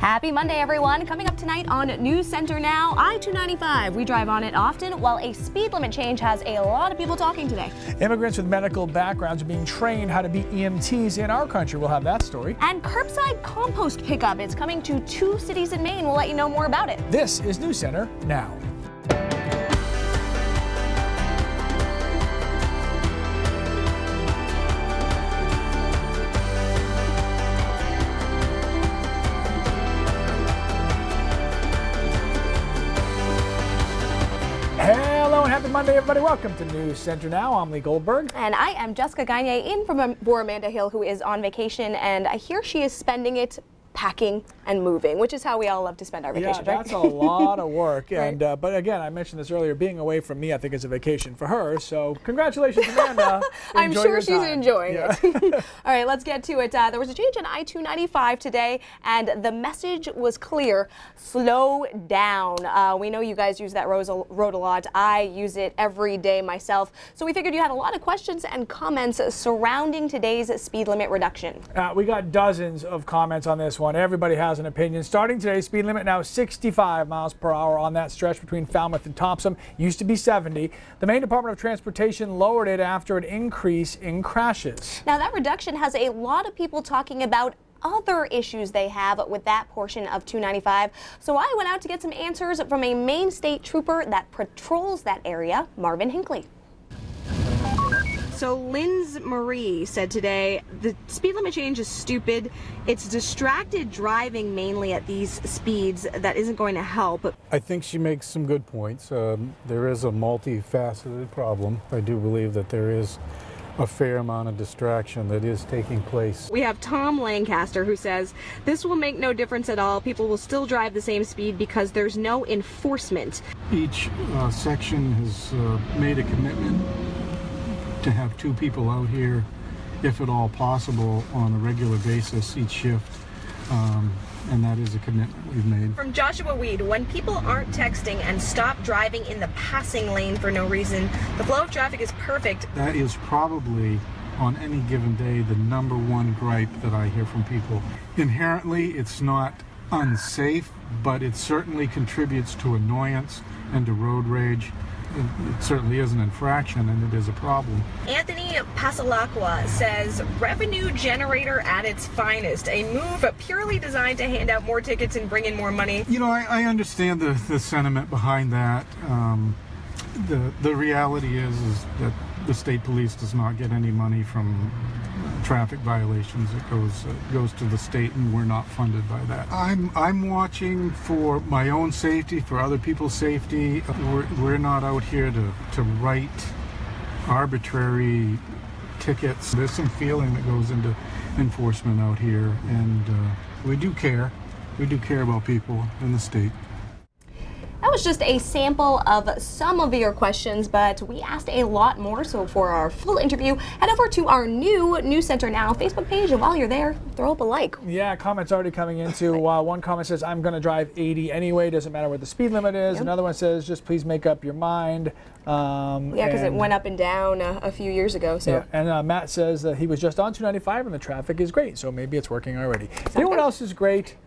Happy Monday, everyone. Coming up tonight on News Center Now, I-295. We drive on it often, while a speed limit change has a lot of people talking today. Immigrants with medical backgrounds are being trained how to be EMTs in our country. We'll have that story. And curbside compost pickup. It's coming to 2 cities in Maine. We'll let you know more about it. This is News Center Now. Hello and happy Monday, everybody. Welcome to News Center Now. I'm Lee Goldberg. And I am Jessica Gagne in for Amanda Hill, who is on vacation. And I hear she is spending it packing and moving, which is how we all love to spend our vacations, yeah, right? That's a lot of work. Right. And but again, I mentioned this earlier, being away from me, I think, is a vacation for her. So congratulations, Amanda. I'm Enjoy sure your she's time. enjoying it. All right, let's get to it. There was a change in I-295 today, and the message was clear: slow down. We know you guys use that road a lot. I use it every day myself. So we figured you had a lot of questions and comments surrounding today's speed limit reduction. We got dozens of comments on this one. Everybody has an opinion. Starting today, speed limit now 65 miles per hour on that stretch between Falmouth and Thompson. Used to be 70. The Maine Department of Transportation lowered it after an increase in crashes. Now that reduction has a lot of people talking about other issues they have with that portion of 295. So I went out to get some answers from a Maine State Trooper that patrols that area, Marvin Hinckley. So Linz Marie said today, the speed limit change is stupid. It's distracted driving mainly at these speeds that isn't going to help. I think she makes some good points. There is a multifaceted problem. I do believe that there is a fair amount of distraction that is taking place. We have Tom Lancaster, who says this will make no difference at all. People will still drive the same speed because there's no enforcement. Each section has made a commitment to have 2 people out here, if at all possible, on a regular basis each shift, and that is a commitment we've made. From Joshua Weed, when people aren't texting and stop driving in the passing lane for no reason, the flow of traffic is perfect. That is probably, on any given day, the #1 gripe that I hear from people. Inherently, it's not unsafe, but it certainly contributes to annoyance and to road rage. It certainly is an infraction, and it is a problem. Anthony Pasalacqua says, revenue generator at its finest, a move purely designed to hand out more tickets and bring in more money. You know, I understand the sentiment behind that. The reality is that the state police does not get any money from traffic violations. It goes to the state, and we're not funded by that. I'm watching for my own safety, for other people's safety. We're not out here to write arbitrary tickets. There's some feeling that goes into enforcement out here, and we do care. We do care about people in the state. That was just a sample of some of your questions, but we asked a lot more. So for our full interview, head over to our new News Center Now Facebook page, and while you're there, throw up a like. Yeah, comments already coming into. One comment says, I'm going to drive 80 anyway. Doesn't matter what the speed limit is. Yep. Another one says, just please make up your mind. Yeah, because it went up and down a few years ago. So. Yeah. And Matt says that he was just on 295 and the traffic is great. So maybe it's working already. You know what else is great?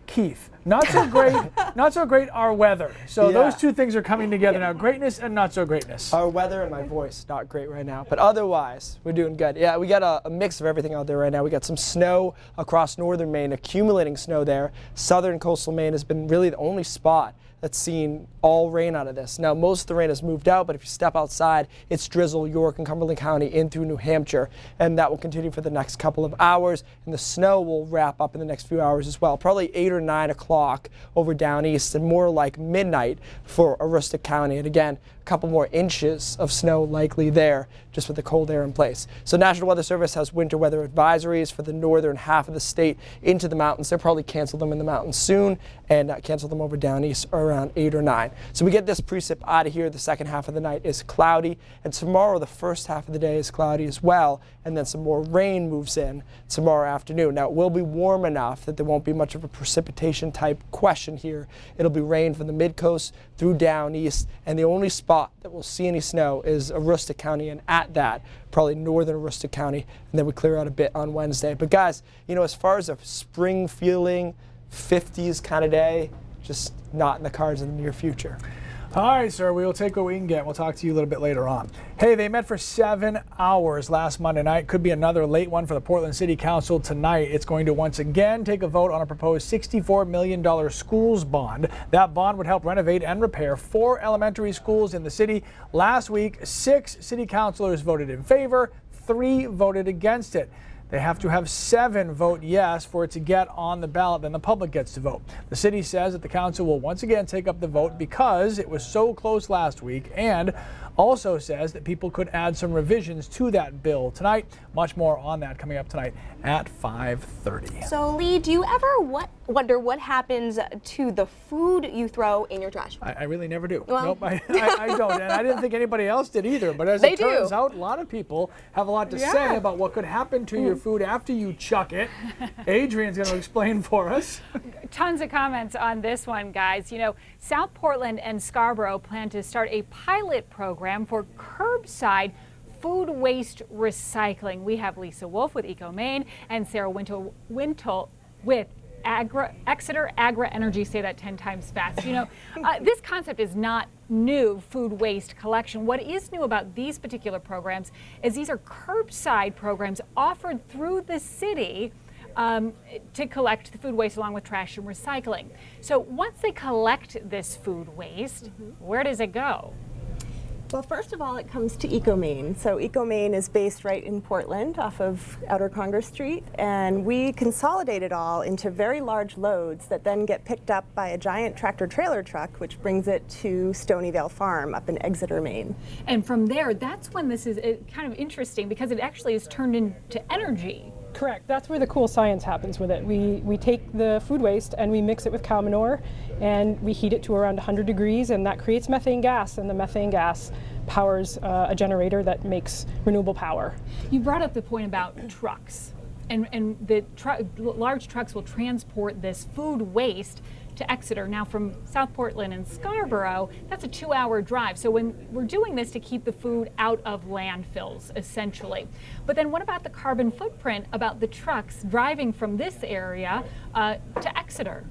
Keith. Not so great, not so great, our weather. So those 2 things are coming together now, greatness and not so greatness. Our weather and my voice, not great right now, but otherwise, we're doing good. Yeah, we got a mix of everything out there right now. We got some snow across northern Maine, accumulating snow there. Southern coastal Maine has been really the only spot that's seen all rain out of this. Now, most of the rain has moved out, but if you step outside, it's drizzle York and Cumberland County in through New Hampshire, and that will continue for the next couple of hours, and the snow will wrap up in the next few hours as well. Probably 8 or 9 o'clock over down east, and more like midnight for Aroostook County. And again, a couple more inches of snow likely there, just with the cold air in place. So National Weather Service has winter weather advisories for the northern half of the state into the mountains. They'll probably cancel them in the mountains soon and cancel them over down east around 8 or 9. So we get this precip out of here. The second half of the night is cloudy, and tomorrow the first half of the day is cloudy as well, and then some more rain moves in tomorrow afternoon. Now, it will be warm enough that there won't be much of a precipitation type question here. It'll be rain from the mid-coast through down east, and the only spot that will see any snow is Aroostook County, and at that, probably northern Aroostook County, and then we clear out a bit on Wednesday. But guys, you know, as far as a spring feeling, 50s kind of day, just not in the cards in the near future. All right, sir, we will take what we can get. We'll talk to you a little bit later on. Hey, they met for 7 hours last Monday night. Could be another late one for the Portland City Council tonight. It's going to once again take a vote on a proposed $64 million schools bond. That bond would help renovate and repair 4 elementary schools in the city. Last week, 6 city councilors voted in favor, 3 voted against it. They have to have 7 vote yes for it to get on the ballot, then the public gets to vote. The city says that the council will once again take up the vote because it was so close last week, and also says that people could add some revisions to that bill tonight. Much more on that coming up tonight at 5:30. So Lee, do you ever wonder what happens to the food you throw in your trash? I really never do. Well. Nope, I don't. And I didn't think anybody else did either. But as it turns out, a lot of people have a lot to say about what could happen to your food after you chuck it. Adrian's going to explain for us. Tons of comments on this one, guys. You know, South Portland and Scarborough plan to start a pilot program for curbside food waste recycling. We have Lisa Wolf with Maine and Sarah Wintle with Exeter Agri Energy. Say that 10 times fast. You know, this concept is not new, food waste collection. What is new about these particular programs is these are curbside programs offered through the city to collect the food waste along with trash and recycling. So once they collect this food waste, where does it go? Well, first of all, it comes to Maine. So Maine is based right in Portland off of Outer Congress Street, and we consolidate it all into very large loads that then get picked up by a giant tractor trailer truck, which brings it to Stonyvale Farm up in Exeter, Maine. And from there, that's when this is kind of interesting because it actually is turned into energy. Correct. That's where the cool science happens with it. We take the food waste and we mix it with cow manure and we heat it to around 100 degrees, and that creates methane gas, and the methane gas powers a generator that makes renewable power. You brought up the point about trucks, and the large trucks will transport this food waste to Exeter. Now from South Portland and Scarborough, that's a 2-hour drive. So when we're doing this to keep the food out of landfills, essentially. But then what about the carbon footprint about the trucks driving from this area to Exeter?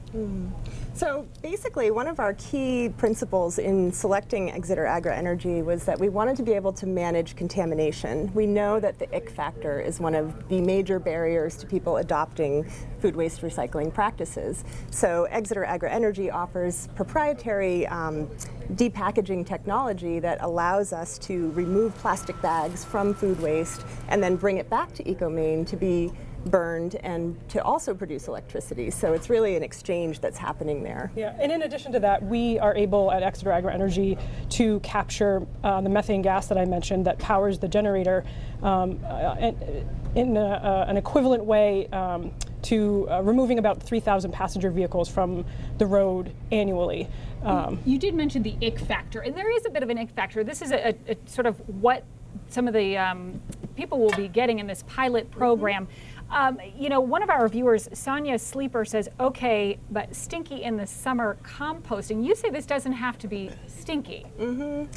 So basically, one of our key principles in selecting Exeter Agri Energy was that we wanted to be able to manage contamination. We know that the ick factor is one of the major barriers to people adopting food waste recycling practices. So Exeter Agri Energy offers proprietary depackaging technology that allows us to remove plastic bags from food waste and then bring it back to Maine to be burned and to also produce electricity. So it's really an exchange that's happening there. Yeah, and in addition to that, we are able at Exeter Agri Energy to capture the methane gas that I mentioned that powers the generator in an equivalent way to removing about 3,000 passenger vehicles from the road annually. You did mention the ick factor, and there is a bit of an ick factor. This is a sort of what some of the people will be getting in this pilot program. You know, one of our viewers, Sonia Sleeper, says, okay, but stinky in the summer composting. You say this doesn't have to be stinky.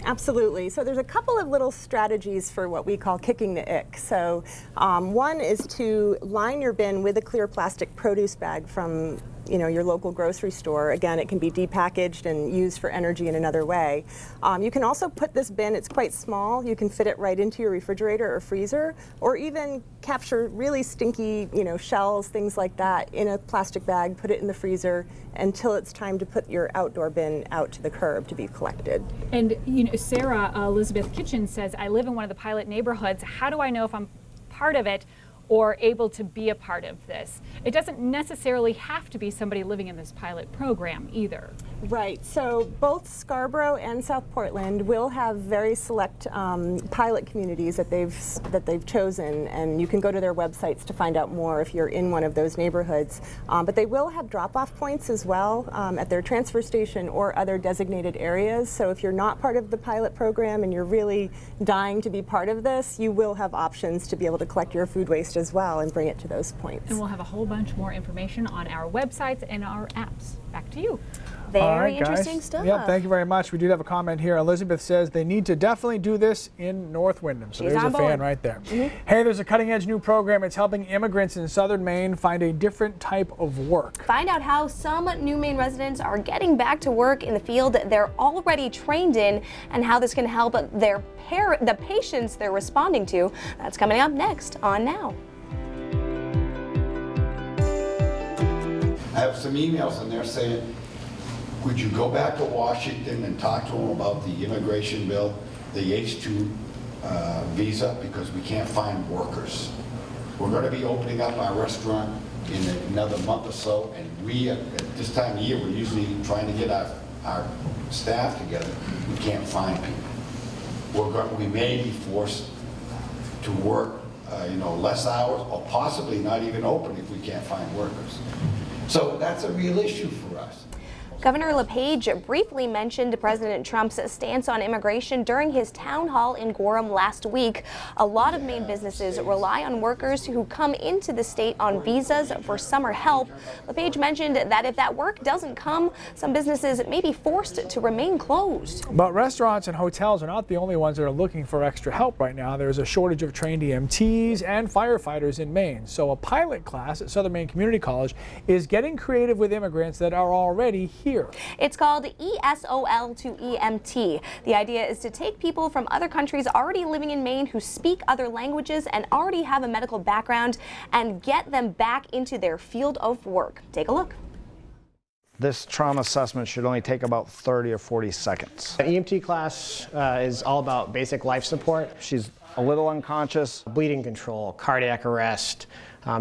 Absolutely. So there's a couple of little strategies for what we call kicking the ick. So one is to line your bin with a clear plastic produce bag from your local grocery store. Again, it can be depackaged and used for energy in another way. You can also put this bin, it's quite small, you can fit it right into your refrigerator or freezer, or even capture really stinky, shells, things like that in a plastic bag, put it in the freezer until it's time to put your outdoor bin out to the curb to be collected. And Sarah Elizabeth Kitchen says, I live in one of the pilot neighborhoods. How do I know if I'm part of it or able to be a part of this? It doesn't necessarily have to be somebody living in this pilot program either. Right, so both Scarborough and South Portland will have very select pilot communities that they've chosen, and you can go to their websites to find out more if you're in one of those neighborhoods. But they will have drop-off points as well at their transfer station or other designated areas. So if you're not part of the pilot program and you're really dying to be part of this, you will have options to be able to collect your food waste as well and bring it to those points. And we'll have a whole bunch more information on our websites and our apps. Back to you. Very interesting stuff. Yep, thank you very much. We do have a comment here. Elizabeth says they need to definitely do this in North Windham. So She's there's on a board. fan right there. Hey, there's a cutting-edge new program. It's helping immigrants in southern Maine find a different type of work. Find out how some new Maine residents are getting back to work in the field they're already trained in, and how this can help the patients they're responding to. That's coming up next on Now. I have some emails in there saying, would you go back to Washington and talk to them about the immigration bill, the H-2 visa, because we can't find workers. We're going to be opening up our restaurant in another month or so, and we, at this time of year, we're usually trying to get our staff together. We can't find people. We may be forced to work less hours, or possibly not even open if we can't find workers. So that's a real issue for us. Governor LePage briefly mentioned President Trump's stance on immigration during his town hall in Gorham last week. A lot of Maine businesses rely on workers who come into the state on visas for summer help. LePage mentioned that if that work doesn't come, some businesses may be forced to remain closed. But restaurants and hotels are not the only ones that are looking for extra help right now. There's a shortage of trained EMTs and firefighters in Maine. So a pilot class at Southern Maine Community College is getting creative with immigrants that are already here. It's called ESOL to EMT. The idea is to take people from other countries already living in Maine who speak other languages and already have a medical background and get them back into their field of work. Take a look. This trauma assessment should only take about 30 or 40 seconds. An EMT class is all about basic life support. She's a little unconscious. Bleeding control, cardiac arrest,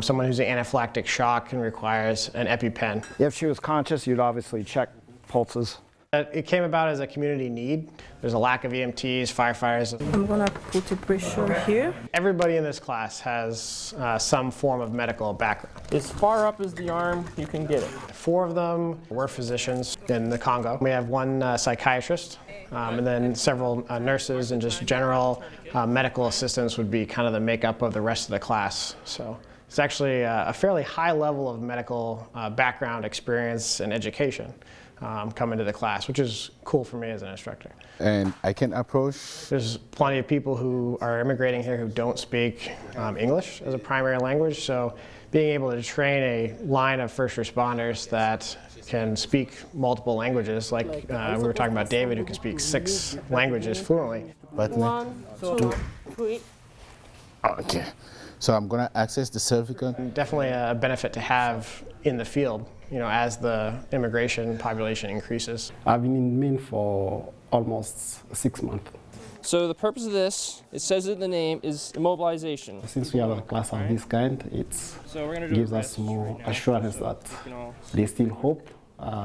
someone who's in anaphylactic shock and requires an EpiPen. If she was conscious, you'd obviously check pulses. It came about as a community need. There's a lack of EMTs, firefighters. I'm gonna put a pressure here. Everybody in this class has some form of medical background. As far up as the arm, you can get it. 4 of them were physicians in the Congo. We have 1 psychiatrist, and then several nurses and just general medical assistants would be kind of the makeup of the rest of the class. So it's actually a fairly high level of medical background, experience, and education coming to the class, which is cool for me as an instructor. And I can approach. There's plenty of people who are immigrating here who don't speak English as a primary language, so being able to train a line of first responders that can speak multiple languages, like we were talking about David, who can speak 6 languages fluently. 1, 2, 3. Okay. So I'm going to access the certificate. Definitely a benefit to have in the field, as the immigration population increases. I've been in Maine for almost 6 months. So the purpose of this, it says it in the name, is immobilization. Since we have a class of this kind, it gives us more assurance that there's still hope.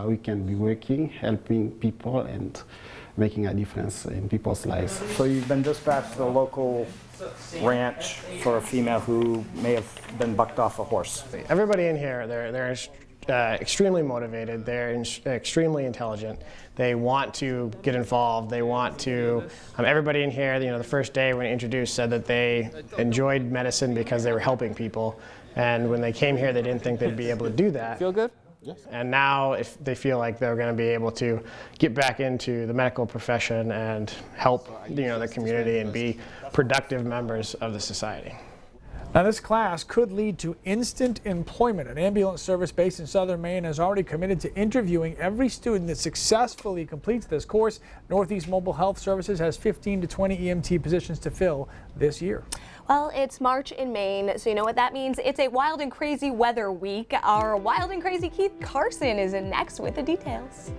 We can be working, helping people, and making a difference in people's lives. So you've been dispatched to the local ranch for a female who may have been bucked off a horse. Everybody in here, they're extremely motivated, they're extremely intelligent, they want to get involved, they want to, everybody in here, the first day when introduced said that they enjoyed medicine because they were helping people, and when they came here they didn't think they'd be able to do that. Feel good? Yes. And now if they feel like they're going to be able to get back into the medical profession and help the community and be productive members of the society. Now, this class could lead to instant employment. An ambulance service based in southern Maine has already committed to interviewing every student that successfully completes this course. Northeast Mobile Health Services has 15 to 20 EMT positions to fill this year. Well, it's March in Maine, so you know what that means. It's a wild and crazy weather week. Our wild and crazy Keith Carson is in next with the details.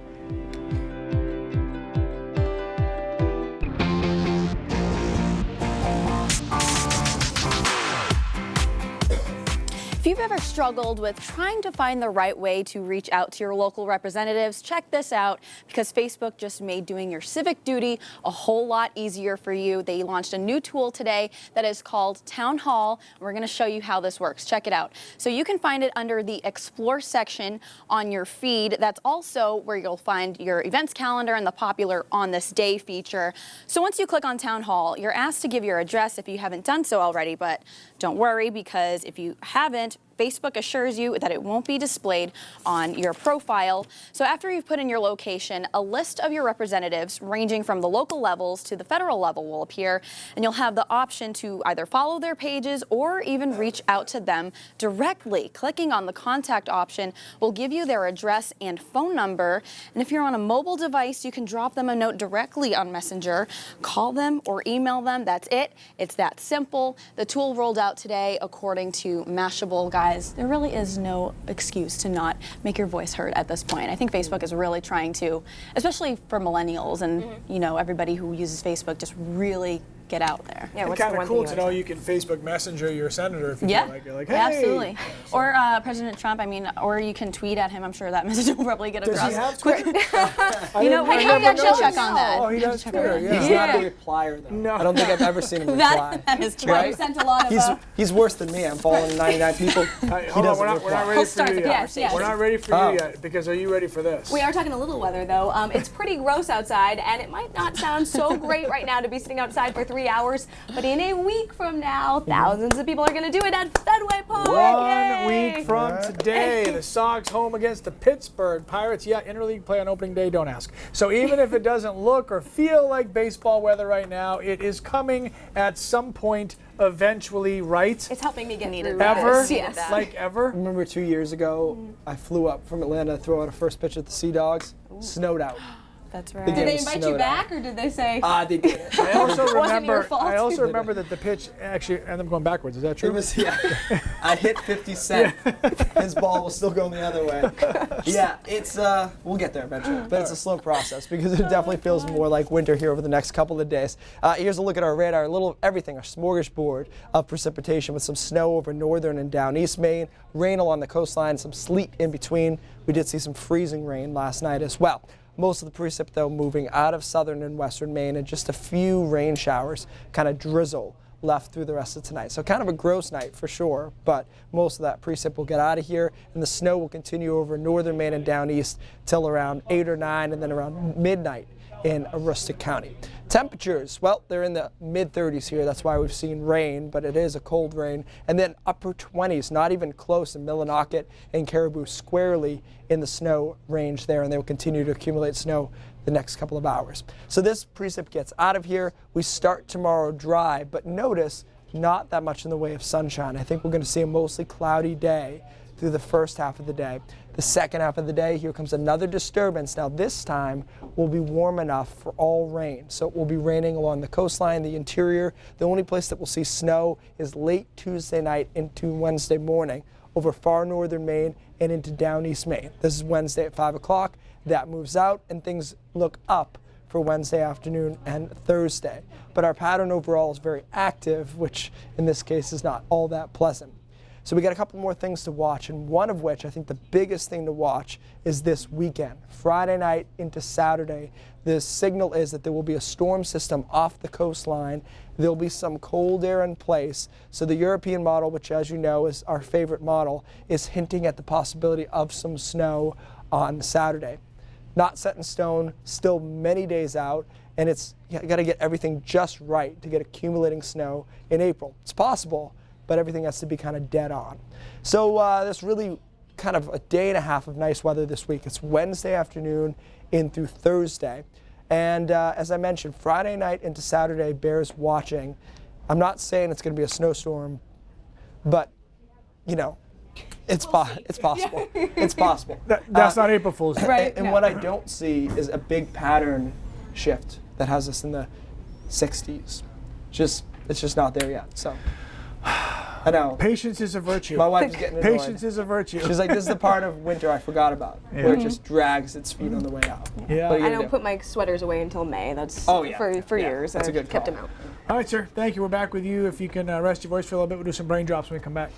If you've ever struggled with trying to find the right way to reach out to your local representatives, check this out, because Facebook just made doing your civic duty a whole lot easier for you. They launched a new tool today that is called Town Hall. We're going to show you how this works. Check it out. So you can find it under the Explore section on your feed. That's also where you'll find your events calendar and the popular On This Day feature. So once you click on Town Hall, you're asked to give your address if you haven't done so already, but don't worry, because if you haven't, Facebook assures you that it won't be displayed on your profile. So after you've put in your location, a list of your representatives ranging from the local levels to the federal level will appear, and you'll have the option to either follow their pages or even reach out to them directly. Clicking on the contact option will give you their address and phone number, and if you're on a mobile device, you can drop them a note directly on Messenger, call them or email them. That's it. It's that simple. The tool rolled out today according to Mashable. Guys, there really is no excuse to not make your voice heard at this point. I think Facebook is really trying to, especially for millennials and you know, everybody who uses Facebook, just really get out there. Yeah, It's kind of cool to know you can Facebook Messenger your senator if you feel like. You're like, hey. Absolutely. Or President Trump, I mean, or you can tweet at him. I'm sure that message will probably get across. Does he have Twitter? You know, we have to actually check on that. Oh, he does Twitter, yeah. He's not a replier, though. No. I don't think I've ever seen him reply. That is true. Right? Sent a lot of, he's worse than me. I'm following 99 people. Hold on, we're not ready for you yet. Yes. We're not ready for you yet, because are you ready for this? We are talking a little weather, though. It's pretty gross outside, and it might not sound so great right now to be sitting outside for 3 hours, but in a week from now, thousands of people are going to do it at Fenway Park. 1 week from today, the Sox home against the Pittsburgh Pirates. Yeah, interleague play on opening day, don't ask. So even if it doesn't look or feel like baseball weather right now, it is coming at some point eventually, right? It's helping me get through ever? this. Yes. Like ever? Remember 2 years ago, I flew up from Atlanta to throw out a first pitch at the Sea Dogs. Snowed out. That's right. The game Did they was invite snowed you back, or did they say? They did. I also Wasn't your fault. remember that the pitch actually ended up going backwards. Is that true? It was, yeah. I hit 50 Cent. His ball was still going the other way. Yeah, it's, we'll get there eventually. But it's a slow process because it definitely feels more like winter here over the next couple of days. Here's a look at our radar, a little everything, a smorgasbord of precipitation with some snow over northern and down east Maine, rain along the coastline, some sleet in between. We did see some freezing rain last night as well. Most of the precip, though, moving out of southern and western Maine, and just a few rain showers, kind of drizzle left through the rest of tonight. So kind of a gross night for sure, but most of that precip will get out of here, and the snow will continue over northern Maine and down east till around 8 or 9, and then around midnight in Aroostook County. Temperatures, well, they're in the mid-30s here. That's why we've seen rain, but it is a cold rain. And then upper 20s, not even close in Millinocket and Caribou, squarely in the snow range there, and they will continue to accumulate snow the next couple of hours. So this precip gets out of here. We start tomorrow dry, but notice not that much in the way of sunshine. I think we're going to see a mostly cloudy day through the first half of the day. The second half of the day, here comes another disturbance. Now this time will be warm enough for all rain. So it will be raining along the coastline, the interior. The only place that we'll see snow is late Tuesday night into Wednesday morning over far northern Maine and into down east Maine. This is Wednesday at 5 o'clock. That moves out and things look up for Wednesday afternoon and Thursday. But our pattern overall is very active, which in this case is not all that pleasant. So we got a couple more things to watch, and one of which I think the biggest thing to watch is this weekend, Friday night into Saturday. The signal is that there will be a storm system off the coastline. There'll be some cold air in place. So the European model, which as you know is our favorite model, is hinting at the possibility of some snow on Saturday. Not set in stone, still many days out, and it's you got to get everything just right to get accumulating snow in April. It's possible, but everything has to be kind of dead on. So there's really kind of a day and a half of nice weather this week. It's Wednesday afternoon in through Thursday. And as I mentioned, Friday night into Saturday bears watching. I'm not saying it's going to be a snowstorm, but, you know, it's possible. It's possible. That's not April Fool's Day. Right. And what I don't see is a big pattern shift that has us in the 60s. It's just not there yet. So I know. Patience is a virtue. My wife's getting annoyed. Patience is a virtue. She's like, this is the part of winter I forgot about, where it just drags its feet on the way out. Yeah. What are you I gonna don't do? put my sweaters away until May. That's Oh, yeah. for Yeah, years. that's a I've good kept call. them out. All right, sir. Thank you. We're back with you. If you can rest your voice for a little bit, we'll do some brain drops when we come back.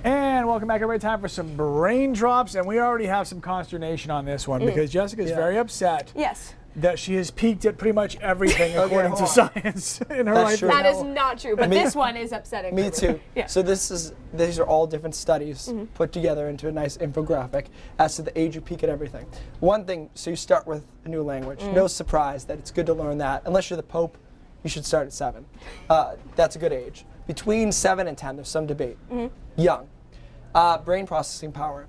And welcome back, everybody. Time for some brain drops, and we already have some consternation on this one because Jessica's very upset. Yes. That she has peaked at pretty much everything according to science in her That's life. true. That is not true, but this one is upsetting. Me too. Yeah. So these are all different studies put together into a nice infographic as to the age you peak at everything. One thing, so you start with a new language. No surprise that it's good to learn that. Unless you're the Pope, you should start at 7. That's a good age. between 7 and 10. There's some debate. Young. Brain processing power,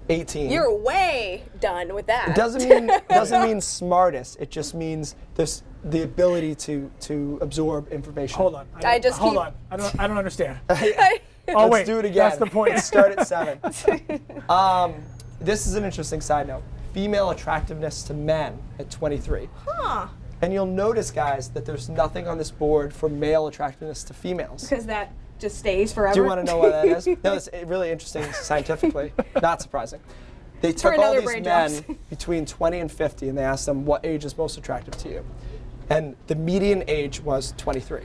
18. You're way done with that. It doesn't mean smartest. It just means there's the ability to absorb information. Hold on. I don't understand. Let's do it again. That's the point. Start at 7. This is an interesting side note. Female attractiveness to men at 23. Huh. And you'll notice, guys, that there's nothing on this board for male attractiveness to females. Because that just stays forever. Do you want to know why that is? No, it's really interesting scientifically. Not surprising. They took all these men between 20 and 50 and they asked them what age is most attractive to you. And the median age was 23.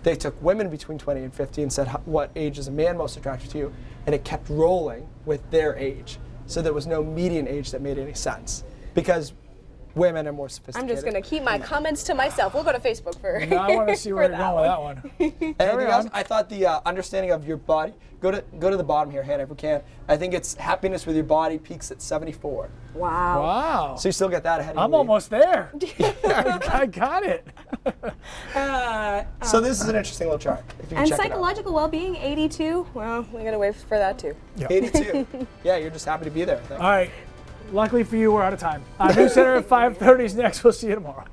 They took women between 20 and 50 and said, what age is a man most attractive to you? And it kept rolling with their age. So there was no median age that made any sense because women are more sophisticated. I'm just going to keep my comments to myself. We'll go to Facebook for No, I want to see where you're going with that one. Anything else? I thought the understanding of your body, go to the bottom here, Hannah, if we can. I think it's happiness with your body peaks at 74. Wow. Wow. So you still get that ahead of I'm me. almost there. I got it. So this is an interesting little chart. If you can And check psychological well-being, 82. Well, we got to wait for that too. it out. 82. Yeah, you're just happy to be there. I think. All right. Luckily for you, we're out of time. News Center at 5:30 is next. We'll see you tomorrow.